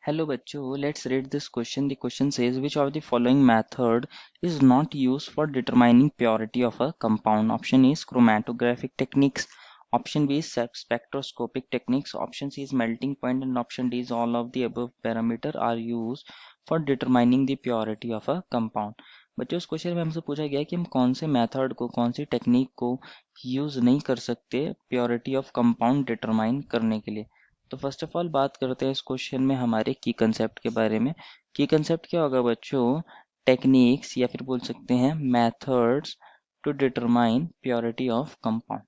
Hello बच्चों, let's read this question. The question says which of the following method is not used for determining purity of a compound? Option A is chromatographic techniques. Option B is spectroscopic techniques. Option C is melting point, and option D is all of the above parameter are used for determining the purity of a compound. बच्चों इस question में हमसे पूछा गया है कि हम कौन से मेथड को कौन सी टेक्निक को यूज नहीं कर सकते प्योरिटी ऑफ कंपाउंड डिटरमाइन करने के लिए। तो फर्स्ट ऑफ ऑल बात करते हैं इस क्वेश्चन में हमारे की कंसेप्ट के बारे में। की कंसेप्ट क्या होगा बच्चों? टेक्निक्स या फिर बोल सकते हैं methods to determine purity of compound.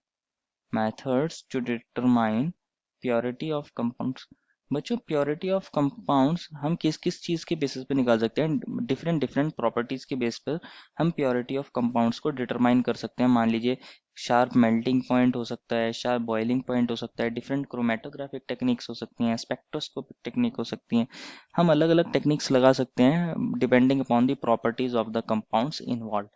Methods to determine purity of compounds. बच्चों प्योरिटी ऑफ कंपाउंड्स हम किस किस चीज़ के बेसिस पे निकाल सकते हैं? डिफरेंट डिफरेंट प्रॉपर्टीज के बेस पर हम प्योरिटी ऑफ कंपाउंड्स को डिटरमाइन कर सकते हैं। मान लीजिए शार्प मेल्टिंग पॉइंट हो सकता है, शार्प बॉइलिंग पॉइंट हो सकता है, डिफरेंट क्रोमेटोग्राफिक टेक्निक्स हो सकती हैं, स्पेक्ट्रोस्कोपिक टेक्निक हो सकती हैं। हम अलग अलग टेक्निक्स लगा सकते हैं depending upon the properties of the compounds involve.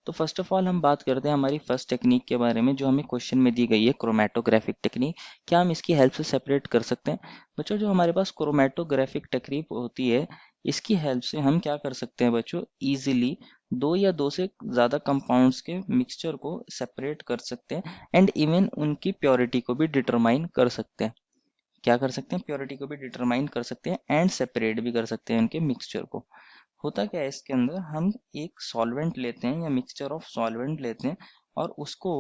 तो फर्स्ट ऑफ ऑल हम बात करते हैं हमारी फर्स्ट टेक्निक के बारे में जो हमें क्वेश्चन में दी गई है, क्रोमेटोग्राफिक टेक्निक। क्या हम इसकी हेल्प से सेपरेट कर सकते हैं? बच्चों जो हमारे पास क्रोमेटोग्राफिक टेक्निक होती है, इसकी हेल्प से हम क्या कर सकते हैं बच्चों? इजीली दो या दो से ज़्यादा कंपाउंड्स के मिक्सचर को सेपरेट कर सकते हैं एंड इवन उनकी प्योरिटी को भी डिटरमाइन कर सकते हैं। क्या कर सकते हैं? प्योरिटी को भी डिटरमाइन कर सकते हैं एंड सेपरेट भी कर सकते हैं उनके मिक्सचर को। होता क्या है इसके अंदर, हम एक सॉल्वेंट लेते हैं या मिक्सचर ऑफ सॉल्वेंट लेते हैं और उसको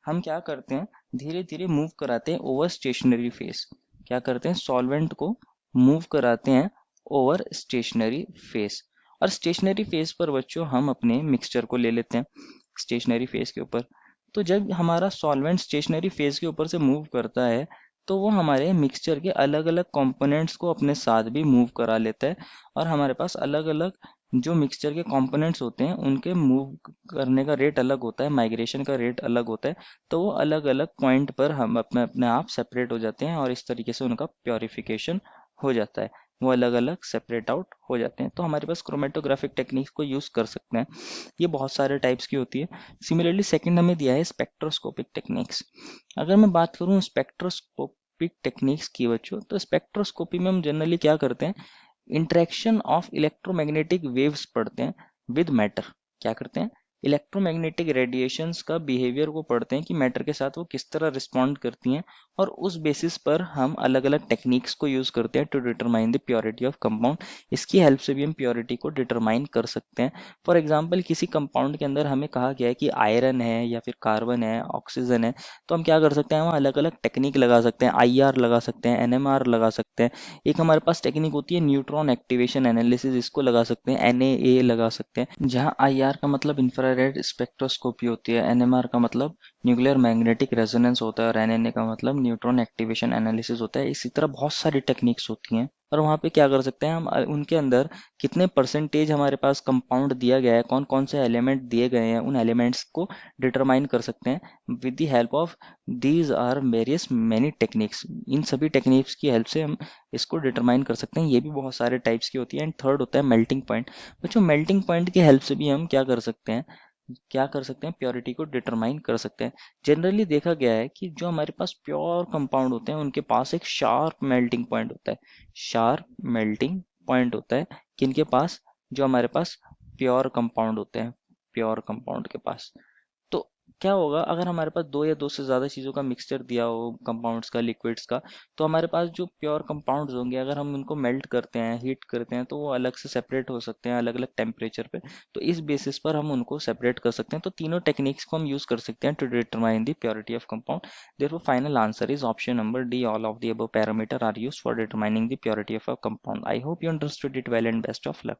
हम क्या करते हैं, धीरे धीरे मूव कराते हैं ओवर स्टेशनरी फेस। क्या करते हैं? सॉल्वेंट को मूव कराते हैं ओवर स्टेशनरी फेस। और स्टेशनरी फेस पर बच्चों हम अपने मिक्सचर को ले लेते हैं स्टेशनरी फेस के ऊपर। तो जब हमारा सॉल्वेंट स्टेशनरी फेस के ऊपर से मूव करता है तो वो हमारे मिक्सचर के अलग अलग कंपोनेंट्स को अपने साथ भी मूव करा लेता है। और हमारे पास अलग अलग जो मिक्सचर के कंपोनेंट्स होते हैं उनके मूव करने का रेट अलग होता है, माइग्रेशन का रेट अलग होता है। तो वो अलग अलग पॉइंट पर हम अपने अपने आप सेपरेट हो जाते हैं और इस तरीके से उनका प्योरिफिकेशन हो जाता है। वो अलग अलग सेपरेट आउट हो जाते हैं। तो हमारे पास क्रोमेटोग्राफिक टेक्निक्स को यूज़ कर सकते हैं। ये बहुत सारे टाइप्स की होती है। सिमिलरली सेकंड हमें दिया है स्पेक्ट्रोस्कोपिक टेक्निक्स। अगर मैं बात करूं स्पेक्ट्रोस्कोपिक टेक्निक्स की बच्चों, तो स्पेक्ट्रोस्कोपी में हम जनरली क्या करते हैं? इंटरेक्शन ऑफ इलेक्ट्रोमैग्नेटिक वेव्स पढ़ते हैं विद मैटर। क्या करते हैं? इलेक्ट्रोमैग्नेटिक रेडिएशंस का बिहेवियर को पढ़ते हैं कि मैटर के साथ वो किस तरह रिस्पॉन्ड करती हैं। और उस बेसिस पर हम अलग अलग टेक्निक्स को यूज करते हैं to determine the purity of compound. इसकी हेल्प से भी हम प्योरिटी को डिटरमाइन कर सकते हैं। फॉर एग्जाम्पल किसी कंपाउंड के अंदर हमें कहा गया है कि आयरन है या फिर कार्बन है, ऑक्सीजन है, तो हम क्या कर सकते हैं? हम अलग अलग टेक्निक लगा सकते हैं, आईआर लगा सकते हैं, एनएमआर लगा सकते हैं। एक हमारे पास टेक्निक होती है न्यूट्रॉन एक्टिवेशन एनालिसिस, इसको लगा सकते हैं, एनएए लगा सकते हैं। जहां आईआर का मतलब इंफ्रारेड स्पेक्ट्रोस्कोपी होती है, एनएमआर का मतलब न्यूक्लियर मैग्नेटिक रेजोनेंस होता है और एनएनए का मतलब न्यूट्रॉन एक्टिवेशन एनालिसिस होता है। इसी तरह बहुत सारी टेक्निक्स होती हैं और वहाँ पे क्या कर सकते हैं हम, उनके अंदर कितने परसेंटेज हमारे पास कंपाउंड दिया गया है, कौन कौन से एलिमेंट दिए गए हैं, उन एलिमेंट्स को डिटरमाइन कर सकते हैं with the help of these are various many techniques. इन सभी टेक्निक्स की हेल्प से हम इसको डिटरमाइन कर सकते हैं। ये भी बहुत सारे टाइप्स की होती है। एंड थर्ड होता है मेल्टिंग पॉइंट। बच्चों मेल्टिंग पॉइंट की हेल्प से भी हम क्या कर सकते हैं? क्या कर सकते हैं? प्योरिटी को डिटरमाइन कर सकते हैं। जनरली देखा गया है कि जो हमारे पास प्योर कंपाउंड होते हैं उनके पास एक शार्प मेल्टिंग पॉइंट होता है। शार्प मेल्टिंग पॉइंट होता है किनके पास? जो हमारे पास प्योर कंपाउंड होते हैं, प्योर कंपाउंड के पास। तो क्या होगा अगर हमारे पास दो या दो से ज़्यादा चीज़ों का मिक्सचर दिया हो, कंपाउंड्स का, लिक्विड्स का, तो हमारे पास जो प्योर कंपाउंड्स होंगे अगर हम उनको मेल्ट करते हैं, हीट करते हैं, तो वो अलग से सेपरेट हो सकते हैं अलग अलग टेम्परेचर पे। तो इस बेसिस पर हम उनको सेपरेट कर सकते हैं। तो तीनों टेक्निक्स को हम यूज़ कर सकते हैं to determine the purity of compound. Therefore final answer is option number D, all of the above parameter are used for determining the purity of a compound. I hope you understood it well and best of luck.